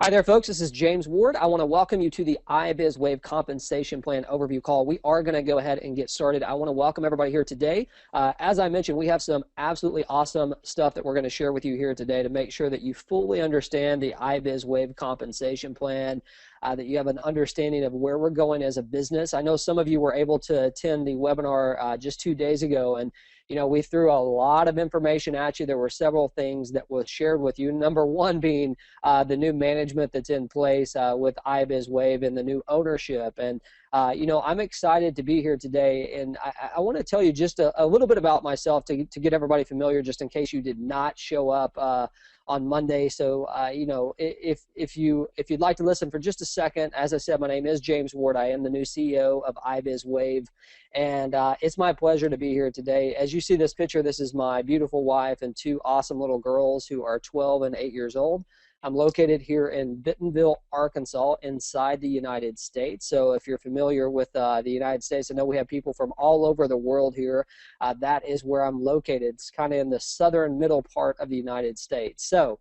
Hi there, folks. This is James Ward. I want to welcome you to the iBizWave compensation plan overview call. We are going to go ahead and get started. I want to welcome everybody here today. As I mentioned, we have some absolutely awesome stuff that we're going to share with you here today to make sure that you fully understand the iBizWave compensation plan, that you have an understanding of where we're going as a business. I know some of you were able to attend the webinar just 2 days ago, and we threw a lot of information at you. There were several things that were shared with you. Number one being the new management that's in place with iBizWave and the new ownership. And, I'm excited to be here today. And I want to tell you just a little bit about myself to get everybody familiar, just in case you did not show up on Monday. So, if you'd like to listen for just a second, as I said, my name is James Ward. I am the new CEO of iBizWave. And it's my pleasure to be here today. As you see this picture, this is my beautiful wife and two awesome little girls who are 12 and 8 years old. I'm located here in Bentonville, Arkansas, inside the United States. So if you're familiar with the United States, I know we have people from all over the world here. That is where I'm located. It's kind of in the southern middle part of the United States. So,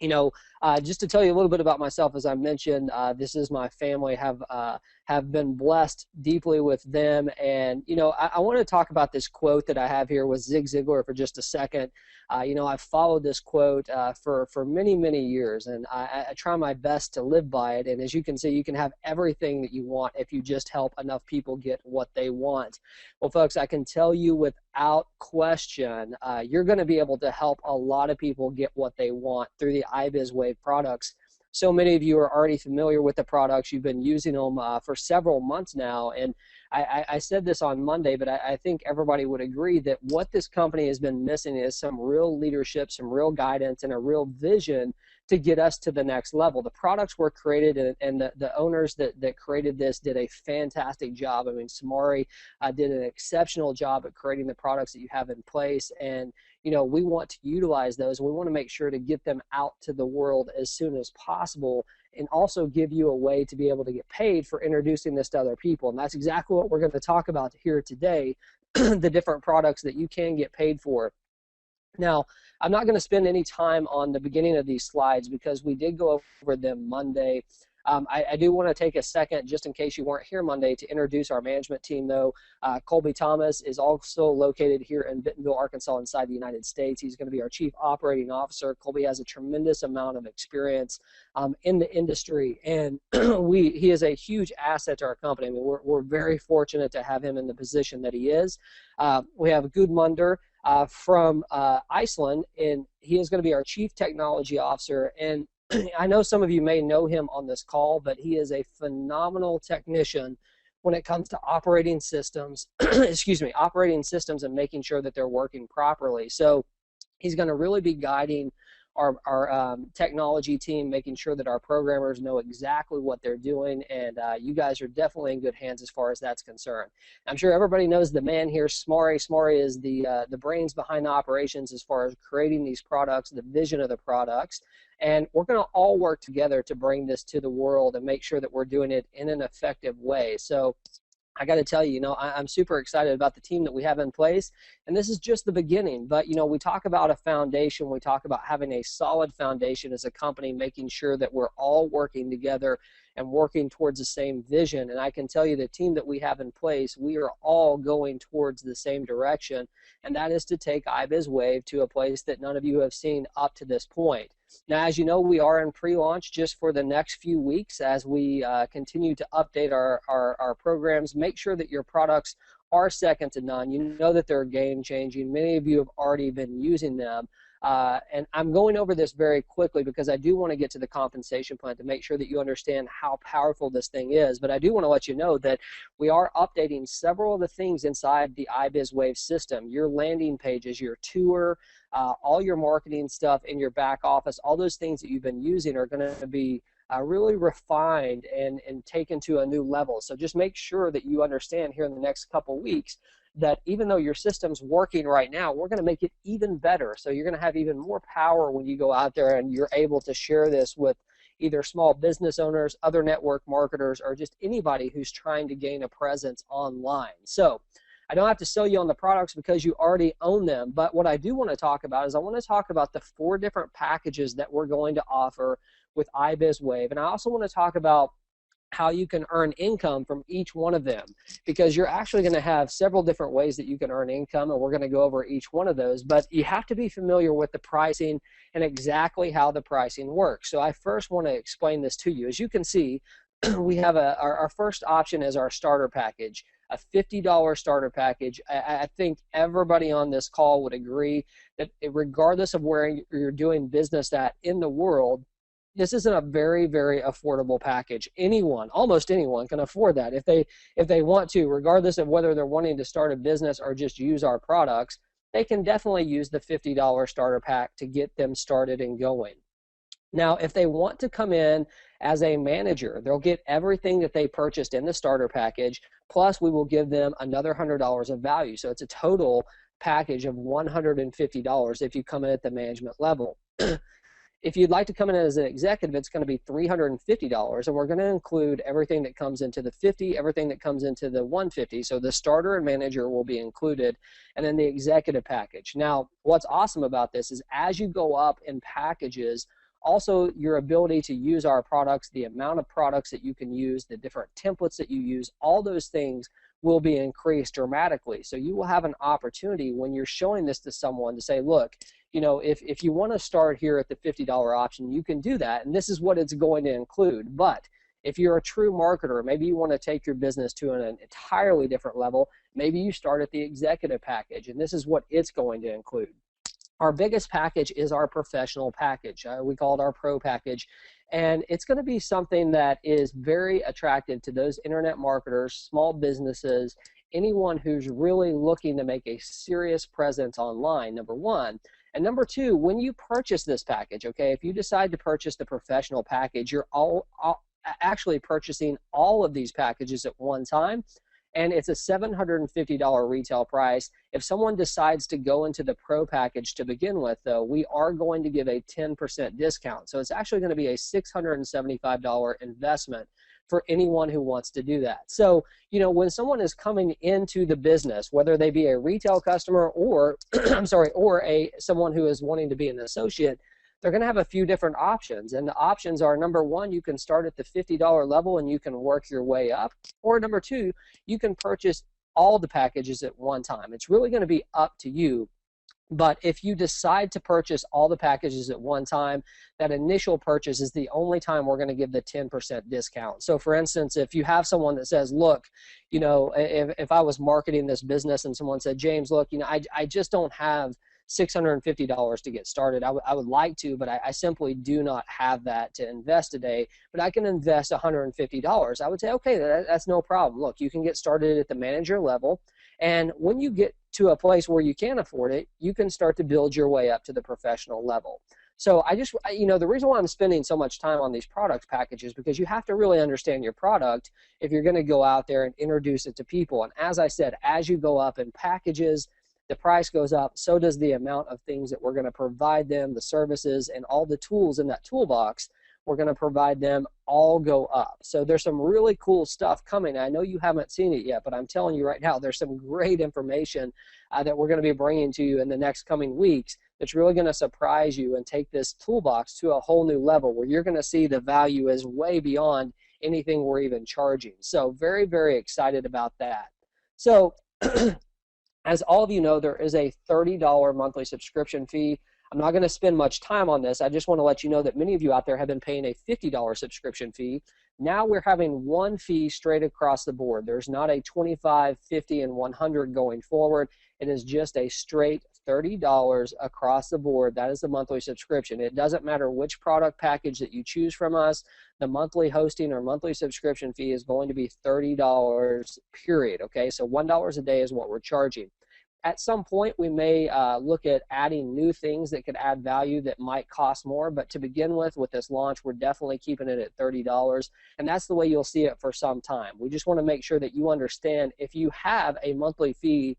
just to tell you a little bit about myself, as I mentioned, this is my family. Have been blessed deeply with them, and I want to talk about this quote that I have here with Zig Ziglar for just a second. I've followed this quote for many years, and I try my best to live by it. And as you can see, you can have everything that you want if you just help enough people get what they want. Well, folks, I can tell you without question, you're going to be able to help a lot of people get what they want through the iBizWave products. So many of you are already familiar with the products. You've been using them for several months now. And I said this on Monday, but I think everybody would agree that what this company has been missing is some real leadership, some real guidance, and a real vision to get us to the next level. The products were created, and the owners that created this did a fantastic job. I mean, Samari did an exceptional job at creating the products that you have in place. And we want to utilize those. We want to make sure to get them out to the world as soon as possible, and also give you a way to be able to get paid for introducing this to other people. And that's exactly what we're going to talk about here today, the different products that you can get paid for. Now, I'm not going to spend any time on the beginning of these slides because we did go over them Monday. I do want to take a second, just in case you weren't here Monday, to introduce our management team, though. Colby Thomas is also located here in Bentonville, Arkansas, inside the United States. He's going to be our Chief Operating Officer. Colby has a tremendous amount of experience in the industry, and he is a huge asset to our company. I mean, we're very fortunate to have him in the position that he is. We have Gudmundur from Iceland, and he is going to be our Chief Technology Officer. And I know some of you may know him on this call, but he is a phenomenal technician when it comes to operating systems, operating systems and making sure that they're working properly. So he's going to really be guiding our technology team, making sure that our programmers know exactly what they're doing, and you guys are definitely in good hands as far as that's concerned. I'm sure everybody knows the man here, Samari. Samari is the brains behind the operations as far as creating these products, the vision of the products, and we're going to all work together to bring this to the world and make sure that we're doing it in an effective way. So I got to tell you, I'm super excited about the team that we have in place, and this is just the beginning. But, we talk about a foundation. We talk about having a solid foundation as a company, making sure that we're all working together and working towards the same vision. And I can tell you the team that we have in place, we are all going towards the same direction, and that is to take iBizWave to a place that none of you have seen up to this point. Now, as you know, we are in pre-launch just for the next few weeks as we continue to update our programs. Make sure that your products are second to none. You know that they're game-changing. Many of you have already been using them. And I'm going over this very quickly because I do want to get to the compensation plan to make sure that you understand how powerful this thing is. But I do want to let you know that we are updating several of the things inside the iBizWave system. Your landing pages, your tour, all your marketing stuff in your back office, all those things that you've been using are going to be really refined and taken to a new level. So just make sure that you understand here in the next couple weeks that even though your system's working right now, we're going to make it even better. So you're going to have even more power when you go out there and you're able to share this with either small business owners, other network marketers, or just anybody who's trying to gain a presence online. So I don't have to sell you on the products because you already own them, but what I do want to talk about is I want to talk about the 4 different packages that we're going to offer with iBizWave. And I also want to talk about how you can earn income from each one of them, because you're actually going to have several different ways that you can earn income, and we're going to go over each one of those. But you have to be familiar with the pricing and exactly how the pricing works. So I first want to explain this to you. As you can see, we have our first option is our starter package, a $50 starter package. I think everybody on this call would agree that regardless of where you're doing business at in the world, this isn't a very, very affordable package. Anyone, almost anyone, can afford that if they want to, regardless of whether they're wanting to start a business or just use our products. They can definitely use the $50 starter pack to get them started and going. Now, if they want to come in as a manager, they'll get everything that they purchased in the starter package, plus we will give them another $100 of value. So it's a total package of $150 if you come in at the management level. If you'd like to come in as an executive, it's going to be $350, and we're going to include everything that comes into the 50, everything that comes into the 150. So the starter and manager will be included, and then the executive package. Now, what's awesome about this is as you go up in packages, also your ability to use our products, the amount of products that you can use, the different templates that you use, all those things will be increased dramatically. So you will have an opportunity when you're showing this to someone to say, look, you know, if you want to start here at the $50 option, you can do that, and this is what it's going to include. But if you're a true marketer, maybe you want to take your business to an entirely different level, maybe you start at the executive package, and this is what it's going to include. Our biggest package is our professional package. We call it our pro package, and it's going to be something that is very attractive to those internet marketers, small businesses, anyone who's really looking to make a serious presence online, number one. And number two, when you purchase this package, okay, if you decide to purchase the professional package, you're actually purchasing all of these packages at one time, and it's a $750 retail price. If someone decides to go into the pro package to begin with, though, we are going to give a 10% discount. So it's actually going to be a $675 investment for anyone who wants to do that. So, you know, when someone is coming into the business, whether they be a retail customer or, I'm sorry, or someone who is wanting to be an associate, they're going to have a few different options. And the options are, number one, you can start at the $50 level and you can work your way up. Or number two, you can purchase all the packages at one time. It's really going to be up to you. But if you decide to purchase all the packages at one time, that initial purchase is the only time we're going to give the 10% discount. So for instance, if you have someone that says, look, you know, if I was marketing this business and someone said, James, look, you know, I just don't have $650 to get started. I would like to, but I simply do not have that to invest today, but I can invest $150. I would say, okay, that's no problem. Look, you can get started at the manager level, and when you get to a place where you can afford it, you can start to build your way up to the professional level. So you know, the reason why I'm spending so much time on these product packages, because you have to really understand your product if you're going to go out there and introduce it to people. And as I said, as you go up in packages, the price goes up, so does the amount of things that we're going to provide them, the services, and all the tools in that toolbox we're going to provide them all go up. So there's some really cool stuff coming. I know you haven't seen it yet, but I'm telling you right now, there's some great information that we're going to be bringing to you in the next coming weeks that's really going to surprise you and take this toolbox to a whole new level where you're going to see the value is way beyond anything we're even charging. So very, very excited about that. So as all of you know, there is a $30 monthly subscription fee. I'm not going to spend much time on this. I just want to let you know that many of you out there have been paying a $50 subscription fee. Now we're having one fee straight across the board. There's not a 25, 50, and 100 going forward. It is just a straight $30 across the board. That is the monthly subscription. It doesn't matter which product package that you choose from us. The monthly hosting or monthly subscription fee is going to be $30, period. Okay, so $1 a day is what we're charging. At some point, we may look at adding new things that could add value that might cost more, but to begin with this launch, we're definitely keeping it at $30, and that's the way you'll see it for some time. We just want to make sure that you understand if you have a monthly fee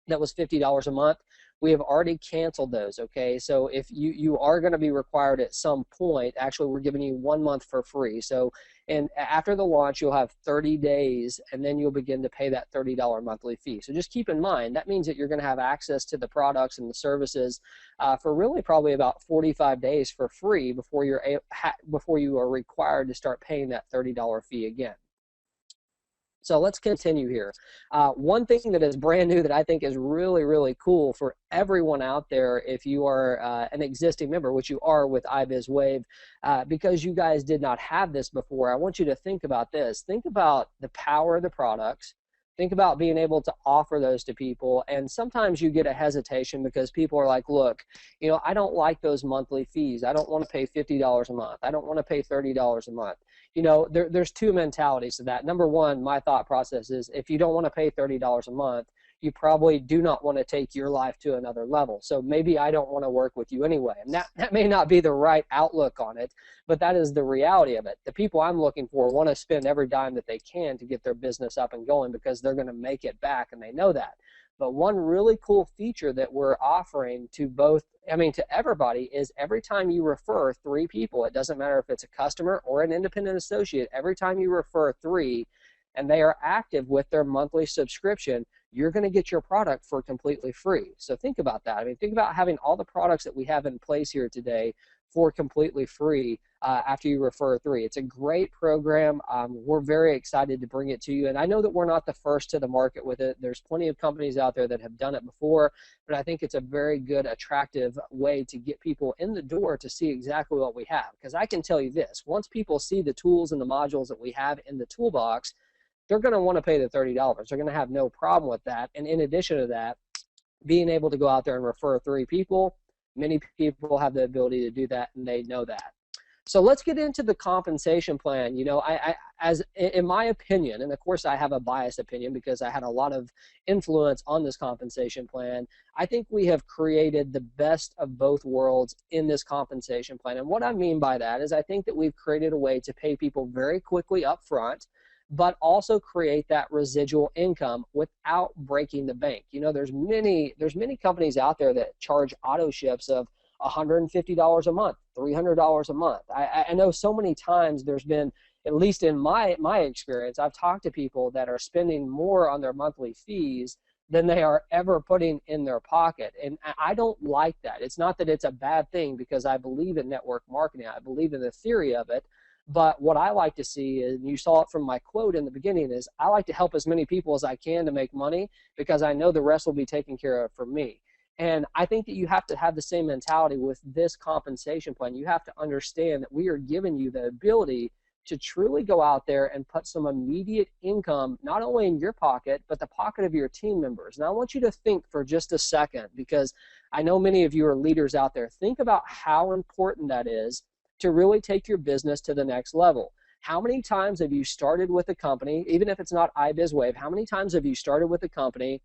that was $50 a month, we have already canceled those, okay? So if you are going to be required at some point, actually we're giving you 1 month for free. So and after the launch, you'll have 30 days, and then you'll begin to pay that $30 monthly fee. So just keep in mind, that means that you're going to have access to the products and the services for really probably about 45 days for free before you are required to start paying that $30 fee again. So let's continue here. One thing that is brand new that I think is really, really cool for everyone out there, if you are an existing member, which you are with iBizWave, because you guys did not have this before, I want you to think about this. Think about the power of the products. Think about being able to offer those to people. And sometimes you get a hesitation because people are like, look, you know, I don't like those monthly fees. I don't want to pay $50 a month. I don't want to pay $30 a month. You know, there's two mentalities to that. Number one, my thought process is if you don't want to pay $30 a month, you probably do not want to take your life to another level. So maybe I don't want to work with you anyway. And that may not be the right outlook on it, but that is the reality of it. The people I'm looking for want to spend every dime that they can to get their business up and going because they're going to make it back, and they know that. But one really cool feature that we're offering to to everybody is every time you refer 3 people, it doesn't matter if it's a customer or an independent associate, every time you refer 3 and they are active with their monthly subscription, you're going to get your product for completely free. So think about that. I mean, think about having all the products that we have in place here today for completely free after you refer 3. It's a great program. We're very excited to bring it to you. And I know that we're not the first to the market with it. There's plenty of companies out there that have done it before, but I think it's a very good, attractive way to get people in the door to see exactly what we have. Because I can tell you this, once people see the tools and the modules that we have in the toolbox, they're going to want to pay the $30. They're going to have no problem with that. And in addition to that, being able to go out there and refer 3 people, many people have the ability to do that, and they know that. So let's get into the compensation plan. You know, as in my opinion, and of course I have a biased opinion because I had a lot of influence on this compensation plan, I think we have created the best of both worlds in this compensation plan. And what I mean by that is I think that we've created a way to pay people very quickly up front, but also create that residual income without breaking the bank. You know, there's many companies out there that charge auto ships of $150 a month, $300 a month. I know so many times there's been, at least in my experience, I've talked to people that are spending more on their monthly fees than they are ever putting in their pocket. And I don't like that. It's not that it's a bad thing, because I believe in network marketing. I believe in the theory of it. But what I like to see, and you saw it from my quote in the beginning, is I like to help as many people as I can to make money because I know the rest will be taken care of for me. And I think that you have to have the same mentality with this compensation plan. You have to understand that we are giving you the ability to truly go out there and put some immediate income, not only in your pocket, but the pocket of your team members. Now, I want you to think for just a second, because I know many of you are leaders out there. Think about how important that is to really take your business to the next level. How many times have you started with a company, even if it's not iBizWave, how many times have you started with a company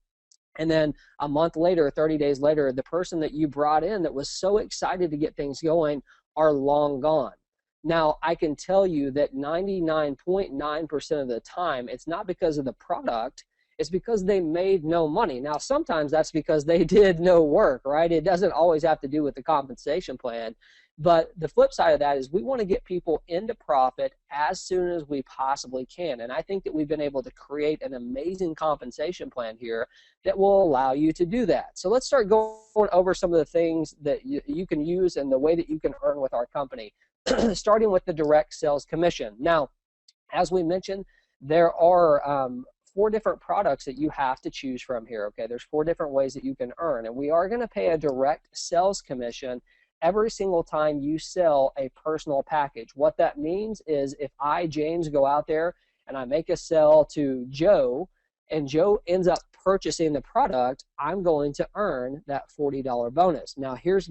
and then a month later, 30 days later, the person that you brought in that was so excited to get things going are long gone? Now, I can tell you that 99.9% of the time, it's not because of the product, it's because they made no money. Now, sometimes that's because they did no work, right? It doesn't always have to do with the compensation plan. But the flip side of that is we want to get people into profit as soon as we possibly can. And I think that we've been able to create an amazing compensation plan here that will allow you to do that. So let's start going over some of the things that you can use and the way that you can earn with our company, starting with the direct sales commission. Now, as we mentioned, there are 4 different products that you have to choose from here, okay? There's 4 different ways that you can earn, and we are going to pay a direct sales commission every single time you sell a personal package. What that means is if I, James, go out there and I make a sell to Joe, and Joe ends up purchasing the product, I'm going to earn that $40 bonus. Now, here's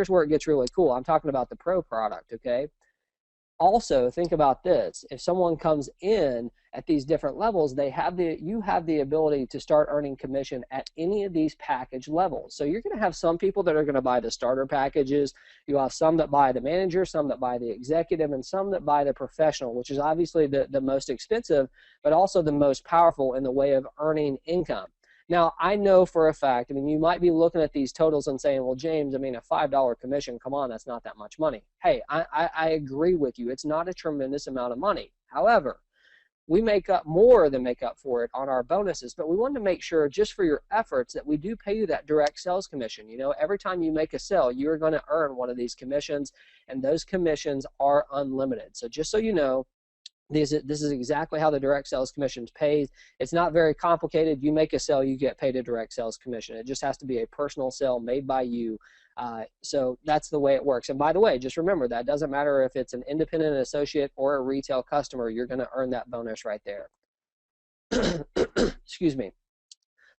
where it gets really cool. I'm talking about the pro product, okay? Also, think about this. If someone comes in at these different levels, you have the ability to start earning commission at any of these package levels. So you're going to have some people that are going to buy the starter packages. You have some that buy the manager, some that buy the executive, and some that buy the professional, which is obviously the most expensive, but also the most powerful in the way of earning income. Now, I know for a fact, I mean, you might be looking at these totals and saying, well, James, I mean, a $5 commission, come on, that's not that much money. Hey, I agree with you. It's not a tremendous amount of money. However, we make up more than make up for it on our bonuses, but we want to make sure just for your efforts that we do pay you that direct sales commission. You know, every time you make a sale, you're going to earn one of these commissions, and those commissions are unlimited. So just so you know, this is exactly how the direct sales commissions pays. It's not very complicated. You make a sale, you get paid a direct sales commission. It just has to be a personal sale made by you. So that's the way it works. And by the way, just remember that doesn't matter if it's an independent associate or a retail customer, you're going to earn that bonus right there. Excuse me.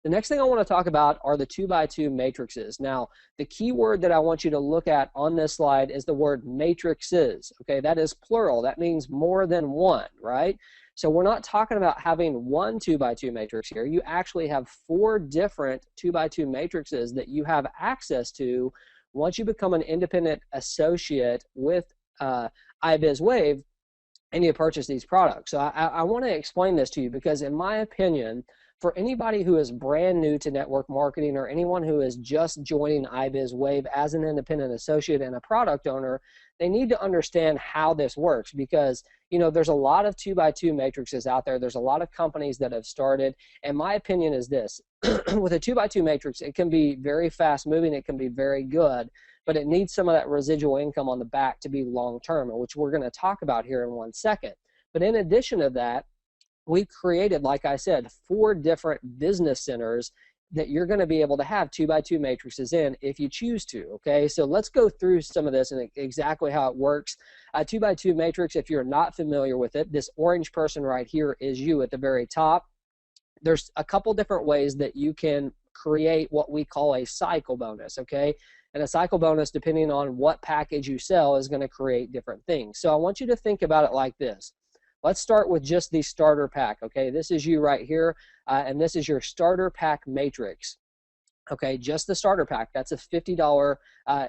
The next thing I want to talk about are the 2x2 matrices. Now, the key word that I want you to look at on this slide is the word matrices. Okay, that is plural. That means more than one, right? So we're not talking about having one 2x2 matrix here. You actually have 4 different 2x2 matrices that you have access to once you become an independent associate with iBizWave and you purchase these products. So I want to explain this to you because in my opinion, for anybody who is brand new to network marketing or anyone who is just joining iBizWave as an independent associate and a product owner, they need to understand how this works because, you know, there's a lot of 2x2 matrices out there. There's a lot of companies that have started, and my opinion is this. With a 2x2 matrix, it can be very fast moving, it can be very good, but it needs some of that residual income on the back to be long term, which we're going to talk about here in 1 second. But in addition to that, we created, like I said, 4 different business centers that you're going to be able to have 2x2 matrices in if you choose to. Okay, so let's go through some of this and exactly how it works. A 2x2 matrix, if you're not familiar with it, this orange person right here is you at the very top. There's a couple different ways that you can create what we call a cycle bonus. Okay, and a cycle bonus, depending on what package you sell, is going to create different things. So I want you to think about it like this. Let's start with just the starter pack, okay? This is you right here, and this is your starter pack matrix. Okay, just the starter pack. That's a $50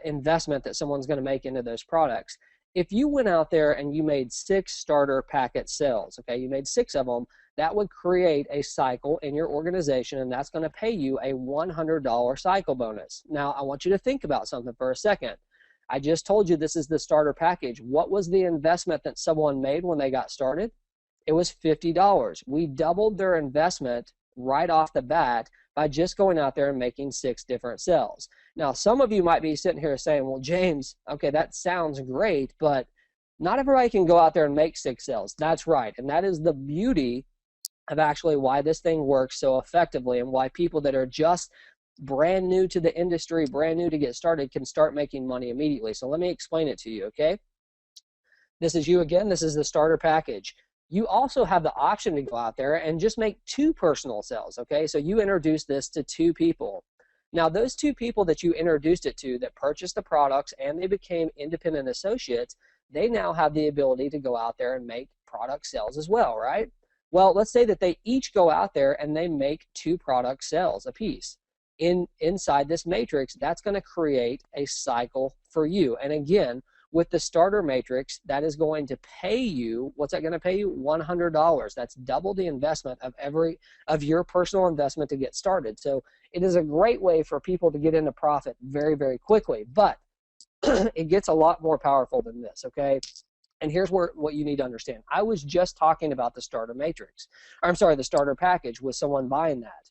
investment that someone's going to make into those products. If you went out there and you made 6 starter packet sales, okay, you made 6 of them, that would create a cycle in your organization, and that's going to pay you a $100 cycle bonus. Now, I want you to think about something for a second. I just told you this is the starter package. What was the investment that someone made when they got started? It was $50. We doubled their investment right off the bat by just going out there and making 6 different sales. Now, some of you might be sitting here saying, well, James, okay, that sounds great, but not everybody can go out there and make 6 sales. That's right, and that is the beauty of actually why this thing works so effectively and why people that are just brand new to the industry, brand new to get started, can start making money immediately. So let me explain it to you, okay? This is you again. This is the starter package. You also have the option to go out there and just make 2 personal sales, okay? So you introduce this to 2 people. Now, those 2 people that you introduced it to that purchased the products and they became independent associates, they now have the ability to go out there and make product sales as well, right? Well, let's say that they each go out there and they make 2 product sales a piece. Inside this matrix, that's going to create a cycle for you. And again, with the starter matrix, that is going to pay you, what's that going to pay you? $100. That's double the investment of your personal investment to get started. So it is a great way for people to get into profit very, very quickly. But it gets a lot more powerful than this, okay? And here's what you need to understand. I was just talking about the starter matrix. I'm sorry, the starter package with someone buying that.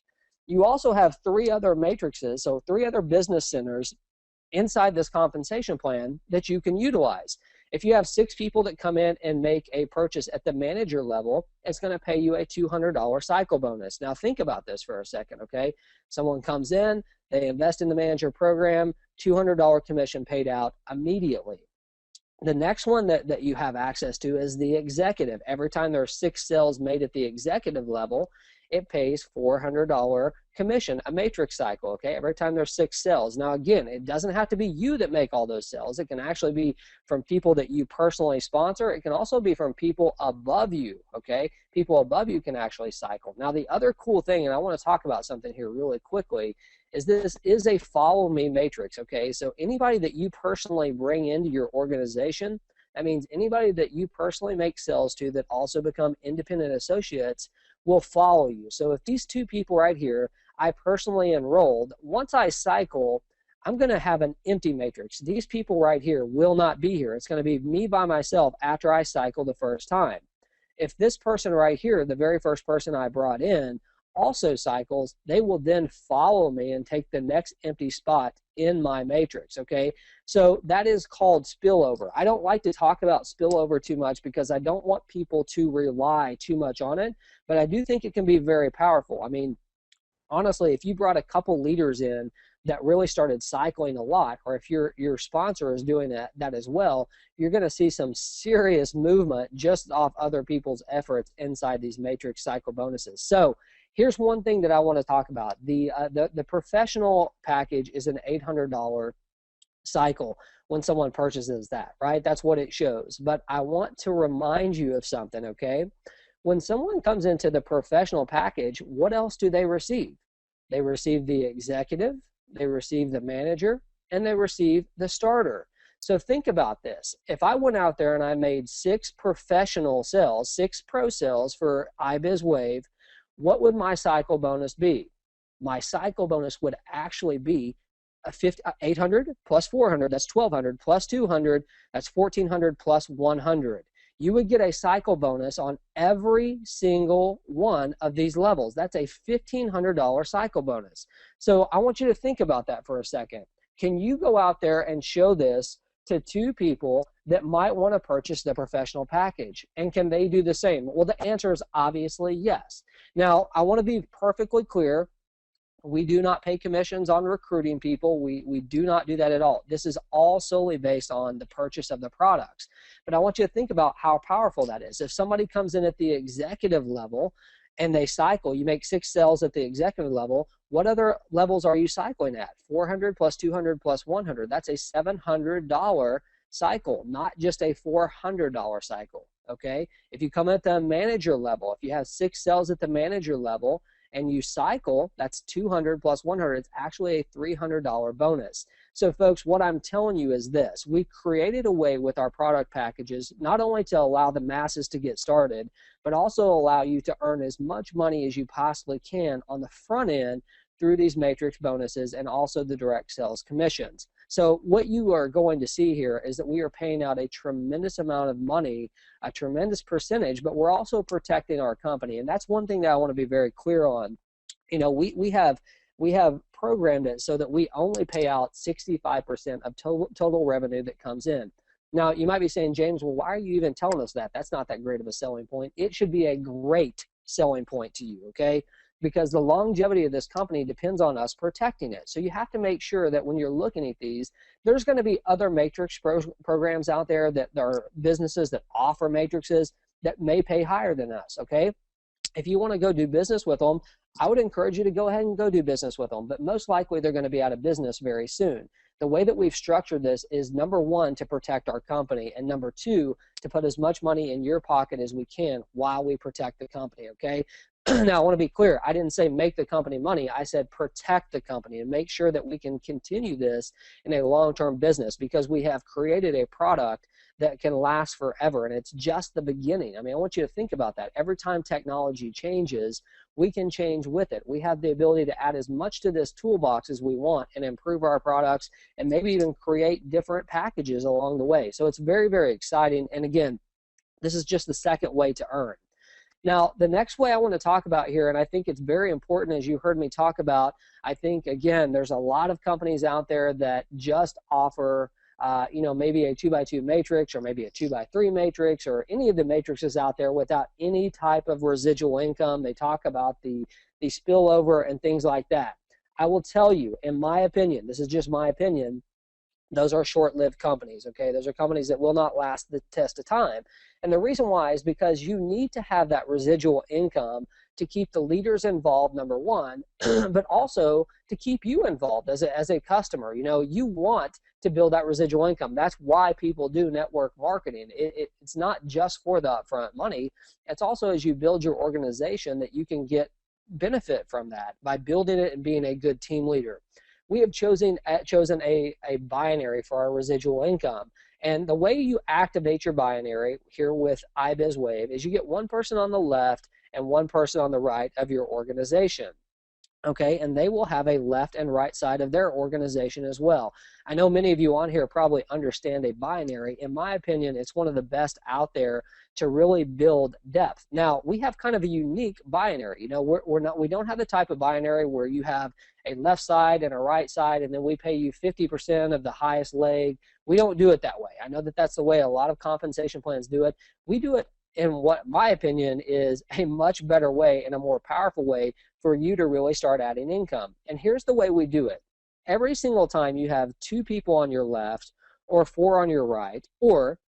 You also have 3 other matrices, so 3 other business centers inside this compensation plan that you can utilize. If you have 6 people that come in and make a purchase at the manager level, it's going to pay you a $200 cycle bonus. Now think about this for a second, okay? Someone comes in, they invest in the manager program, $200 commission paid out immediately. The next one that you have access to is the executive. Every time there are 6 sales made at the executive level, it pays $400 commission, a matrix cycle, okay? Every time there's 6 sales. Now, again, it doesn't have to be you that make all those sales. It can actually be from people that you personally sponsor. It can also be from people above you, okay? People above you can actually cycle. Now, the other cool thing, and I want to talk about something here really quickly, is this is a follow me matrix, okay? So anybody that you personally bring into your organization, that means anybody that you personally make sales to that also become independent associates will follow you. So if these 2 people right here, I personally enrolled, once I cycle, I'm going to have an empty matrix. These people right here will not be here. It's going to be me by myself after I cycle the first time. If this person right here, the very first person I brought in, also cycles, they will then follow me and take the next empty spot in my matrix, okay? So that is called spillover. I don't like to talk about spillover too much because I don't want people to rely too much on it, but I do think it can be very powerful. I mean, honestly, if you brought a couple leaders in that really started cycling a lot, or if your sponsor is doing that as well, you're going to see some serious movement just off other people's efforts inside these matrix cycle bonuses. So here's one thing that I want to talk about. The professional package is an $800 cycle when someone purchases that, right? That's what it shows. But I want to remind you of something, okay? When someone comes into the professional package, what else do they receive? They receive the executive, they receive the manager, and they receive the starter. So think about this. If I went out there and I made 6 professional sales, 6 pro sales for iBizWave, what would my cycle bonus be? My cycle bonus would actually be 800 plus 400, that's 1200, plus 200, that's 1400, plus 100. You would get a cycle bonus on every single one of these levels. That's a $1,500 cycle bonus. So I want you to think about that for a second. Can you go out there and show this to 2 people that might want to purchase the professional package? And can they do the same? Well, the answer is obviously yes. Now, I want to be perfectly clear. We do not pay commissions on recruiting people. We do not do that at all. This is all solely based on the purchase of the products. But I want you to think about how powerful that is. If somebody comes in at the executive level and they cycle, you make 6 sales at the executive level, what other levels are you cycling at? 400 plus 200 plus 100. That's a $700 cycle, not just a $400 cycle, okay? If you come at the manager level, if you have 6 sales at the manager level, and you cycle, that's 200 plus 100. It's actually a $300 bonus. So folks, what I'm telling you is this. We created a way with our product packages not only to allow the masses to get started, but also allow you to earn as much money as you possibly can on the front end through these matrix bonuses and also the direct sales commissions. So what you are going to see here is that we are paying out a tremendous amount of money, a tremendous percentage, but we're also protecting our company. And that's one thing that I want to be very clear on. You know, we have programmed it so that we only pay out 65% of total revenue that comes in. Now, you might be saying, James, well, why are you even telling us that? That's not that great of a selling point. It should be a great selling point to you, okay? Because the longevity of this company depends on us protecting it. So you have to make sure that when you're looking at these, there's going to be other matrix programs out there that are businesses that offer matrices that may pay higher than us, okay? If you want to go do business with them, I would encourage you to go ahead and go do business with them, but most likely they're going to be out of business very soon. The way that we've structured this is, number 1, to protect our company, and number 2, to put as much money in your pocket as we can while we protect the company, okay? Now, I want to be clear. I didn't say make the company money. I said protect the company and make sure that we can continue this in a long-term business, because we have created a product that can last forever, and it's just the beginning. I mean, I want you to think about that. Every time technology changes, we can change with it. We have the ability to add as much to this toolbox as we want and improve our products and maybe even create different packages along the way. So it's very, very exciting. And again, this is just the second way to earn. Now, the next way I want to talk about here, and I think it's very important, as you heard me talk about, I think, again, there's a lot of companies out there that just offer you know, maybe a 2x2 matrix or maybe a 2x3 matrix or any of the matrices out there without any type of residual income. They talk about the spillover and things like that. I will tell you, in my opinion, this is just my opinion, those are short-lived companies, okay? Those are companies that will not last the test of time. And the reason why is because you need to have that residual income to keep the leaders involved, number 1, but also to keep you involved as a customer. You know, you want to build that residual income. That's why people do network marketing. It's not just for the upfront money. It's also as you build your organization that you can get benefit from that by building it and being a good team leader. We have chosen a binary for our residual income. And the way you activate your binary here with iBizWave is you get one person on the left and one person on the right of your organization. okay, and they will have a left and right side of their organization as well. I know many of you on here probably understand a binary. In my opinion, it's one of the best out there to really build depth. Now, we have kind of a unique binary. You know, we don't have the type of binary where you have a left side and a right side, and then we pay you 50% of the highest leg. We don't do it that way. I know that that's the way a lot of compensation plans do it. We do it in what my opinion is a much better way and a more powerful way for you to really start adding income. And here's the way we do it. Every single time you have 2 people on your left or 4 on your right, or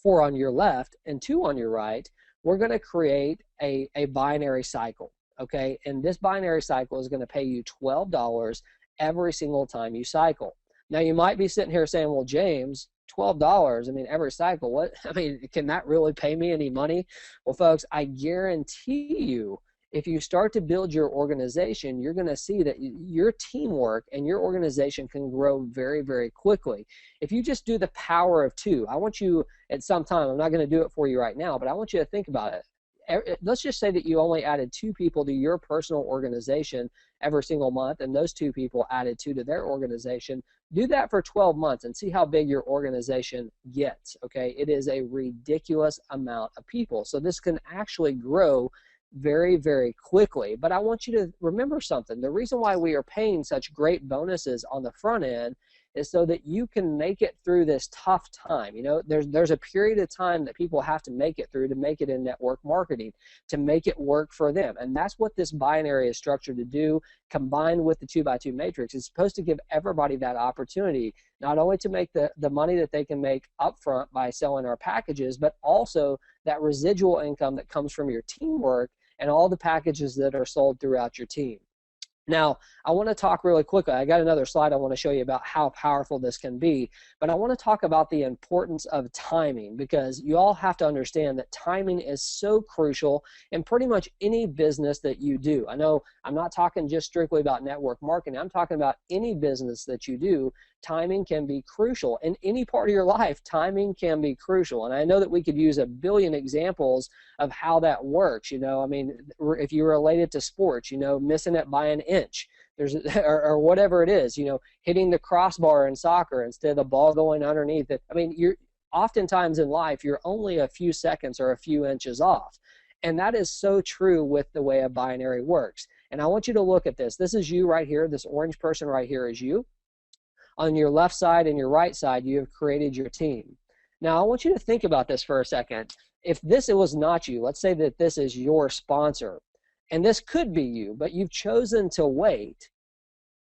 4 on your left and 2 on your right, we're going to create a binary cycle, okay? And this binary cycle is going to pay you $12 every single time you cycle. Now, you might be sitting here saying, well, James, $12, I mean, every cycle, what? I mean, can that really pay me any money? Well, folks, I guarantee you, if you start to build your organization, you're going to see that your teamwork and your organization can grow very, very quickly. If you just do the power of 2, I want you at some time, I'm not going to do it for you right now, but I want you to think about it. Let's just say that you only added 2 people to your personal organization every single month, and those 2 people added 2 to their organization. Do that for 12 months and see how big your organization gets, okay? It is a ridiculous amount of people. So this can actually grow very, very quickly. But I want you to remember something. The reason why we are paying such great bonuses on the front end is so that you can make it through this tough time. You know, there's a period of time that people have to make it through to make it in network marketing, to make it work for them. And that's what this binary is structured to do, combined with the 2x2 matrix. It's supposed to give everybody that opportunity, not only to make the money that they can make upfront by selling our packages, but also that residual income that comes from your teamwork and all the packages that are sold throughout your team. Now, I want to talk really quickly. I got another slide I want to show you about how powerful this can be, but I want to talk about the importance of timing, because you all have to understand that timing is so crucial in pretty much any business that you do. I know I'm not talking just strictly about network marketing. I'm talking about any business that you do. Timing can be crucial. In any part of your life, timing can be crucial. And I know that we could use a billion examples of how that works. You know, I mean, if you relate it to sports, you know, missing it by an inch, or whatever it is, you know, hitting the crossbar in soccer instead of the ball going underneath it. I mean, you're oftentimes in life, you're only a few seconds or a few inches off. And that is so true with the way a binary works. And I want you to look at this. This is you right here. This orange person right here is you. On your left side and your right side, you have created your team. Now, I want you to think about this for a second. If it was not you, let's say that this is your sponsor, and this could be you, but you've chosen to wait,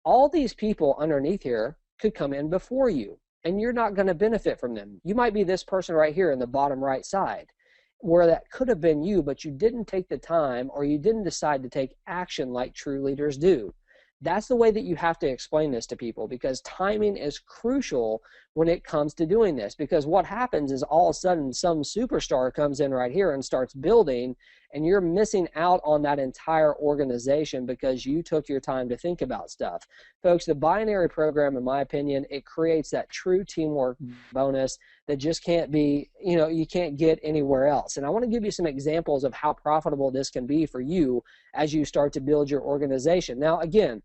all these people underneath here could come in before you, and you're not going to benefit from them. You might be this person right here in the bottom right side, where that could have been you, but you didn't take the time, or you didn't decide to take action like true leaders do. That's the way that you have to explain this to people, because timing is crucial when it comes to doing this. Because what happens is all of a sudden some superstar comes in right here and starts building, and you're missing out on that entire organization because you took your time to think about stuff. Folks, the binary program, in my opinion, it creates that true teamwork bonus that just can't be, you know, you can't get anywhere else. And I want to give you some examples of how profitable this can be for you as you start to build your organization. Now, again,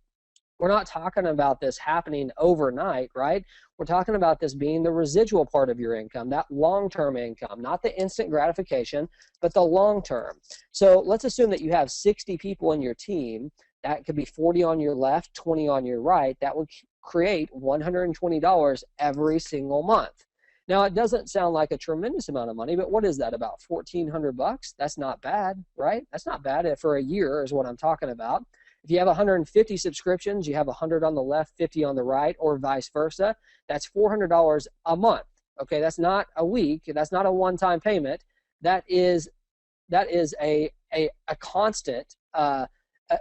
we're not talking about this happening overnight, right? We're talking about this being the residual part of your income, that long-term income, not the instant gratification, but the long-term. So let's assume that you have 60 people in your team. That could be 40 on your left, 20 on your right. That would create $120 every single month. Now, it doesn't sound like a tremendous amount of money, but what is that, about 1,400 bucks? That's not bad, right? That's not bad for a year is what I'm talking about. If you have 150 subscriptions, you have 100 on the left, 50 on the right, or vice versa. That's $400 a month. Okay, that's not a week. That's not a one-time payment. That is a constant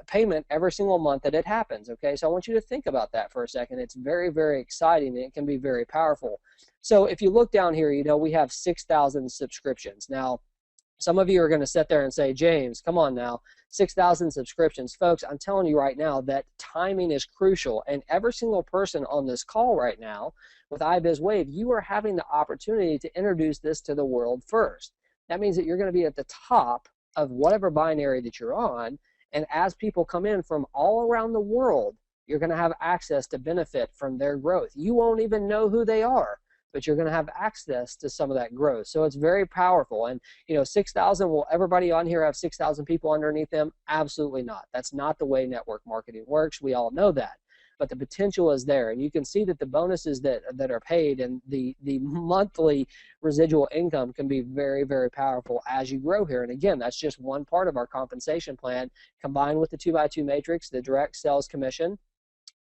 payment every single month that it happens. Okay, so I want you to think about that for a second. It's very, very exciting, and it can be very powerful. So if you look down here, you know, we have 6,000 subscriptions. Now, some of you are going to sit there and say, James, come on now, 6,000 subscriptions. Folks, I'm telling you right now that timing is crucial. And every single person on this call right now with iBizWave, you are having the opportunity to introduce this to the world first. That means that you're going to be at the top of whatever binary that you're on, And as people come in from all around the world, you're going to have access to benefit from their growth. You won't even know who they are, but you're going to have access to some of that growth. So it's very powerful. And 6,000, will everybody on here have 6,000 people underneath them? Absolutely not. That's not the way network marketing works. We all know that. But the potential is there, and you can see that the bonuses that are paid and the monthly residual income can be very, very powerful as you grow here. And again, that's just one part of our compensation plan, combined with the 2x2 matrix, the direct sales commission.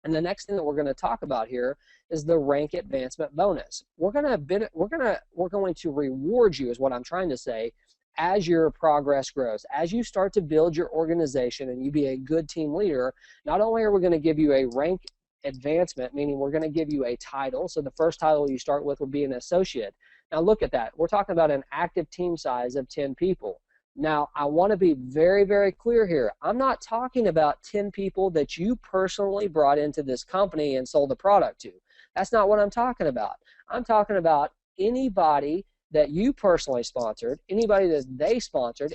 And the next thing that we're going to talk about here is the rank advancement bonus. We're going to reward you, is what I'm trying to say, as your progress grows. As you start to build your organization and you be a good team leader, not only are we going to give you a rank advancement, meaning we're going to give you a title. So the first title you start with will be an associate. Now look at that. We're talking about an active team size of 10 people. Now, I want to be very, very clear here. I'm not talking about 10 people that you personally brought into this company and sold the product to. That's not what I'm talking about. I'm talking about anybody that you personally sponsored, anybody that they sponsored,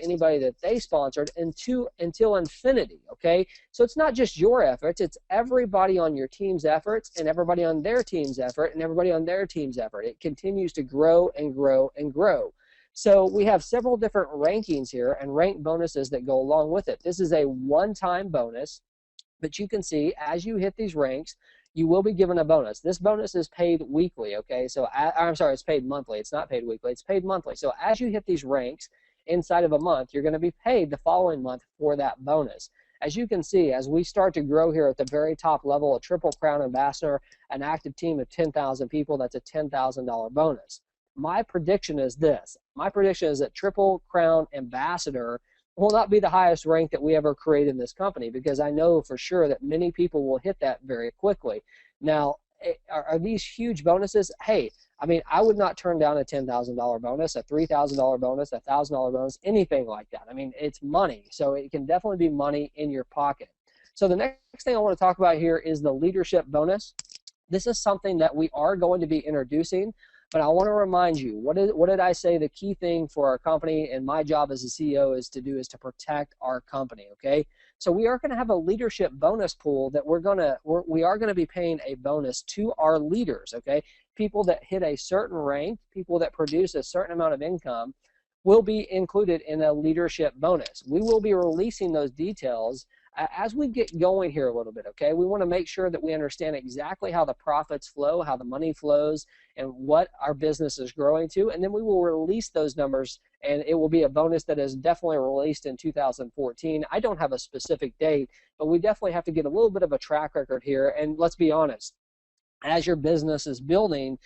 until infinity, okay? So it's not just your efforts, it's everybody on your team's efforts and everybody on their team's effort and everybody on their team's effort. It continues to grow and grow and grow. So we have several different rankings here and rank bonuses that go along with it. This is a one-time bonus, but you can see as you hit these ranks, you will be given a bonus. This bonus is paid weekly, okay? So, I'm sorry, it's paid monthly. It's not paid weekly, it's paid monthly. So as you hit these ranks inside of a month, you're going to be paid the following month for that bonus. As you can see, as we start to grow here at the very top level, a Triple Crown Ambassador, an active team of 10,000 people, that's a $10,000 bonus. My prediction is this. My prediction is that Triple Crown Ambassador will not be the highest rank that we ever create in this company, because I know for sure that many people will hit that very quickly. Now, are these huge bonuses? Hey, I mean, I would not turn down a $10,000 bonus, a $3,000 bonus, a $1,000 bonus, anything like that. I mean, it's money, so it can definitely be money in your pocket. So the next thing I want to talk about here is the leadership bonus. This is something that we are going to be introducing. But I want to remind you, what did I say the key thing for our company and my job as a CEO is to protect our company, okay? So we are going to have a leadership bonus pool that we are going to be paying a bonus to our leaders, okay? People that hit a certain rank, people that produce a certain amount of income will be included in a leadership bonus. We will be releasing those details as we get going here a little bit, okay? We want to make sure that we understand exactly how the profits flow, how the money flows, and what our business is growing to, and then we will release those numbers, and it will be a bonus that is definitely released in 2014. I don't have a specific date, but we definitely have to get a little bit of a track record here, and let's be honest, as your business is building,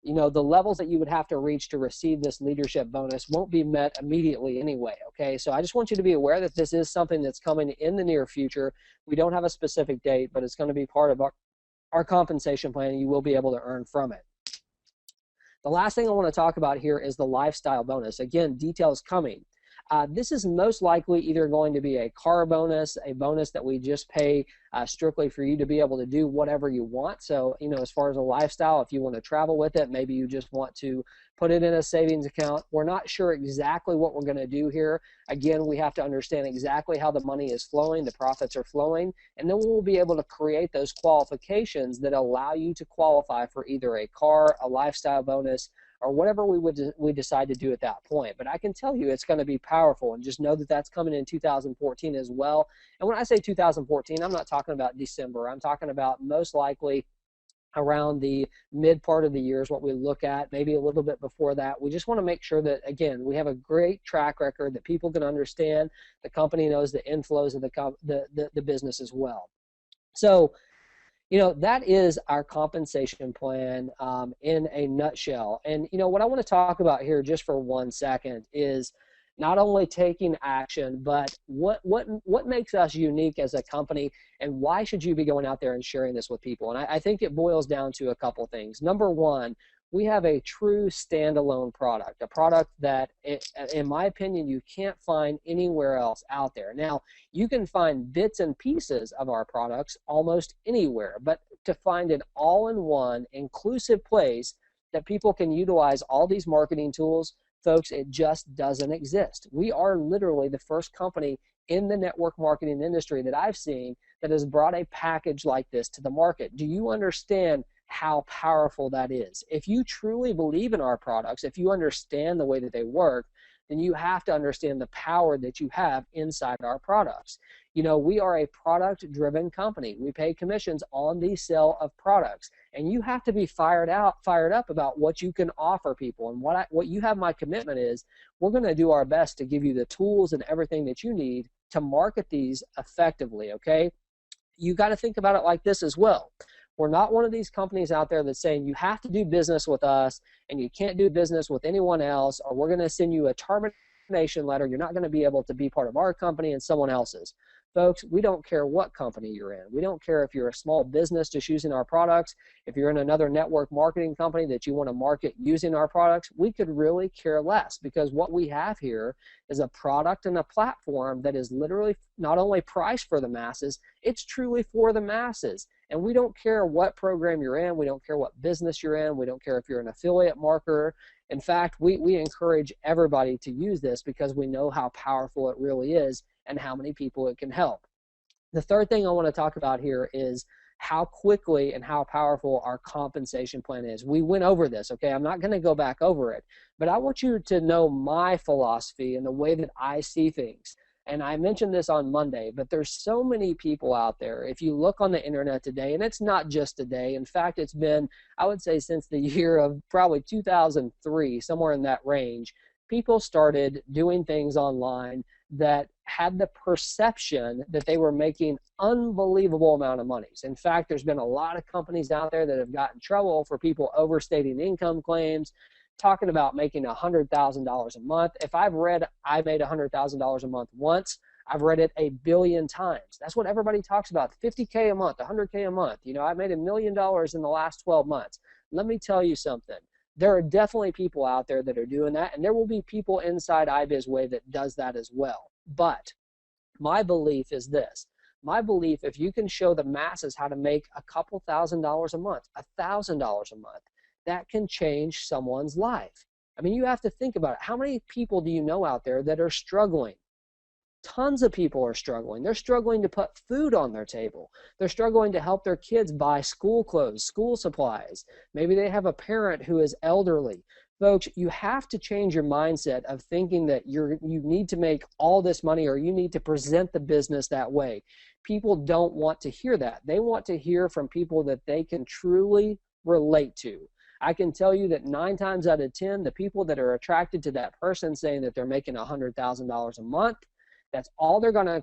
the levels that you would have to reach to receive this leadership bonus won't be met immediately anyway, okay? So I just want you to be aware that this is something that's coming in the near future. We don't have a specific date, but it's going to be part of our compensation plan, and you will be able to earn from it. The last thing I want to talk about here is the lifestyle bonus. Again, details coming. This is most likely either going to be a car bonus, a bonus that we just pay strictly for you to be able to do whatever you want. So, as far as a lifestyle, if you want to travel with it, maybe you just want to put it in a savings account. We're not sure exactly what we're going to do here. Again, we have to understand exactly how the money is flowing, the profits are flowing, and then we'll be able to create those qualifications that allow you to qualify for either a car, a lifestyle bonus, or whatever we decide to do at that point. But I can tell you it's going to be powerful, and just know that that's coming in 2014 as well. And when I say 2014, I'm not talking about December. I'm talking about most likely around the mid part of the year is what we look at, maybe a little bit before that. We just want to make sure that, again, we have a great track record that people can understand, the company knows the inflows of the business as well. So, that is our compensation plan in a nutshell. And, what I want to talk about here just for 1 second is not only taking action, but what makes us unique as a company, and why should you be going out there and sharing this with people? And I think it boils down to a couple things. Number one, we have a true standalone product, a product that, in my opinion, you can't find anywhere else out there. Now, you can find bits and pieces of our products almost anywhere, but to find an all-in-one, inclusive place that people can utilize all these marketing tools Folks, it just doesn't exist. We are literally the first company in the network marketing industry that I've seen that has brought a package like this to the market. Do you understand how powerful that is? If you truly believe in our products, if you understand the way that they work, then you have to understand the power that you have inside our products. You know, we are a product-driven company. We pay commissions on the sale of products, and you have to be fired up about what you can offer people. And what you have my commitment is, we're going to do our best to give you the tools and everything that you need to market these effectively. Okay, you got to think about it like this as well. We're not one of these companies out there that's saying you have to do business with us and you can't do business with anyone else, or we're going to send you a termination letter. You're not going to be able to be part of our company and someone else's. Folks, we don't care what company you're in. We don't care if you're a small business just using our products. If you're in another network marketing company that you want to market using our products, we could really care less, because what we have here is a product and a platform that is literally not only priced for the masses, it's truly for the masses. And we don't care what program you're in. We don't care what business you're in. We don't care if you're an affiliate marketer. In fact, we encourage everybody to use this because we know how powerful it really is and how many people it can help. The third thing I want to talk about here is how quickly and how powerful our compensation plan is. We went over this, okay? I'm not going to go back over it, but I want you to know my philosophy and the way that I see things. And I mentioned this on Monday, but there's so many people out there. If you look on the internet today, and it's not just today, in fact, it's been, I would say, since the year of probably 2003, somewhere in that range, people started doing things online that had the perception that they were making unbelievable amount of monies. In fact, there's been a lot of companies out there that have gotten in trouble for people overstating income claims, talking about making $100,000 a month. If I've read I made $100,000 a month once, I've read it a billion times. That's what everybody talks about, 50K a month, 100K a month. You know, I made $1 million in the last 12 months. Let me tell you something. There are definitely people out there that are doing that, and there will be people inside iBizWave that does that as well. But my belief is this. My belief, if you can show the masses how to make a couple $1,000s a month, $1,000 a month, that can change someone's life. I mean, you have to think about it. How many people do you know out there that are struggling? Tons of people are struggling. They're struggling to put food on their table. They're struggling to help their kids buy school clothes, school supplies. Maybe they have a parent who is elderly. Folks, you have to change your mindset of thinking that you need to make all this money or you need to present the business that way. People don't want to hear that. They want to hear from people that they can truly relate to. I can tell you that 9 times out of 10, the people that are attracted to that person saying that they're making $100,000 a month, that's all they're going to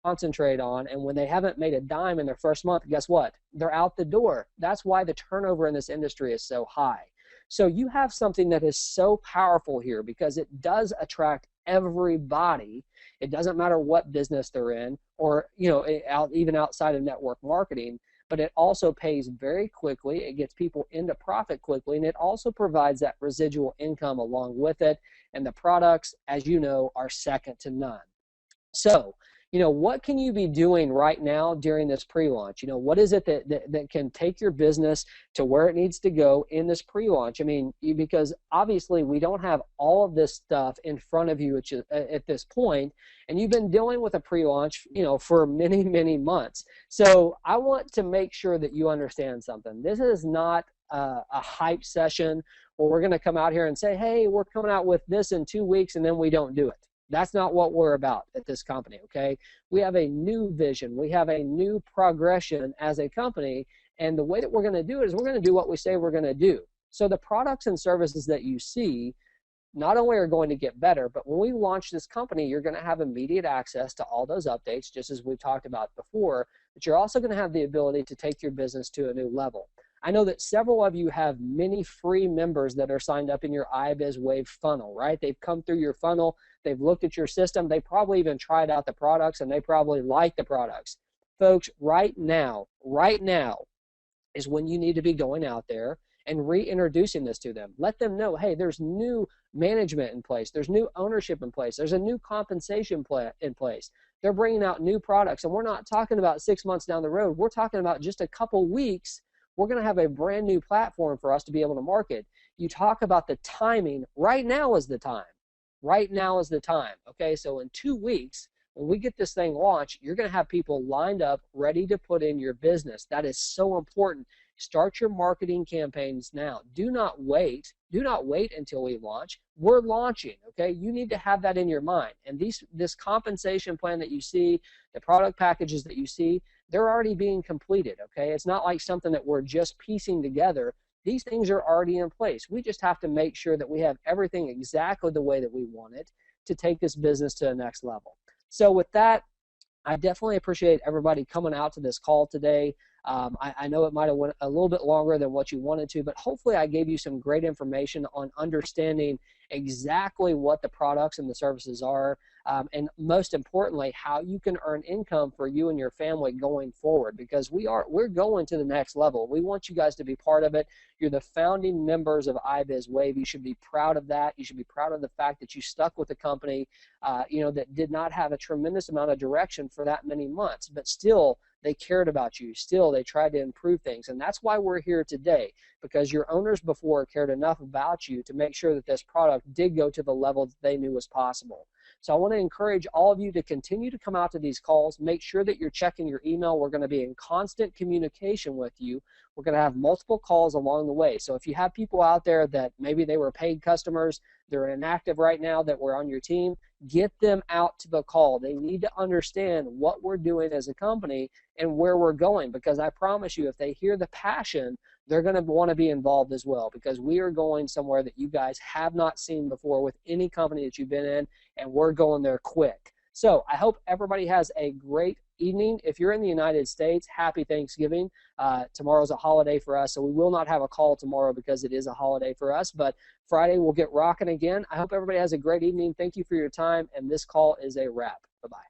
concentrate on. And when they haven't made a dime in their first month, guess what? They're out the door. That's why the turnover in this industry is so high. So you have something that is so powerful here because it does attract everybody. It doesn't matter what business they're in or, you know, even outside of network marketing, but it also pays very quickly. It gets people into profit quickly, and it also provides that residual income along with it. And the products, as you know, are second to none. So, you know, what can you be doing right now during this pre-launch? You know, what is it that can take your business to where it needs to go in this pre-launch? I mean, because obviously we don't have all of this stuff in front of you at this point, and you've been dealing with a pre-launch, you know, for many, many months. So I want to make sure that you understand something. This is not a hype session where we're going to come out here and say, hey, we're coming out with this in 2 weeks, and then we don't do it. That's not what we're about at this company, okay? We have a new vision. We have a new progression as a company, and the way that we're going to do it is we're going to do what we say we're going to do. So the products and services that you see not only are going to get better, but when we launch this company, you're going to have immediate access to all those updates, just as we've talked about before, but you're also going to have the ability to take your business to a new level. I know that several of you have many free members that are signed up in your iBizWave funnel, right? They've come through your funnel, they've looked at your system, they probably even tried out the products, and they probably like the products. Folks, right now is when you need to be going out there and reintroducing this to them. Let them know, hey, there's new management in place, there's new ownership in place, there's a new compensation plan in place. They're bringing out new products, and we're not talking about 6 months down the road. We're talking about just a couple weeks. We're going to have a brand new platform for us to be able to market. you talk about the timing. Right now is the time. Right now is the time. Okay, so in 2 weeks, when we get this thing launched, you're going to have people lined up ready to put in your business. That is so important. Start your marketing campaigns now. Do not wait. Do not wait until we launch. We're launching, okay? You need to have that in your mind. And this compensation plan that you see, the product packages that you see, they're already being completed, okay? It's not like something that we're just piecing together. These things are already in place. We just have to make sure that we have everything exactly the way that we want it to take this business to the next level. So with that, I definitely appreciate everybody coming out to this call today. I know it might have went a little bit longer than what you wanted to, but hopefully I gave you some great information on understanding exactly what the products and the services are, and most importantly, how you can earn income for you and your family going forward, because we're going to the next level. We want you guys to be part of it. You're the founding members of iBizWave. You should be proud of that. You should be proud of the fact that you stuck with a company that did not have a tremendous amount of direction for that many months, but still they cared about you. Still, they tried to improve things. And that's why we're here today, because your owners before cared enough about you to make sure that this product did go to the level that they knew was possible. So I want to encourage all of you to continue to come out to these calls. Make sure that you're checking your email. We're going to be in constant communication with you. We're going to have multiple calls along the way. So if you have people out there that maybe they were paid customers, they're inactive right now, that were on your team, get them out to the call. They need to understand what we're doing as a company and where we're going, because I promise you, if they hear the passion, they're going to want to be involved as well, because we are going somewhere that you guys have not seen before with any company that you've been in, and we're going there quick. So I hope everybody has a great evening. If you're in the United States, happy Thanksgiving. Tomorrow's a holiday for us, so we will not have a call tomorrow because it is a holiday for us, but Friday we'll get rocking again. I hope everybody has a great evening. Thank you for your time, and this call is a wrap. Bye-bye.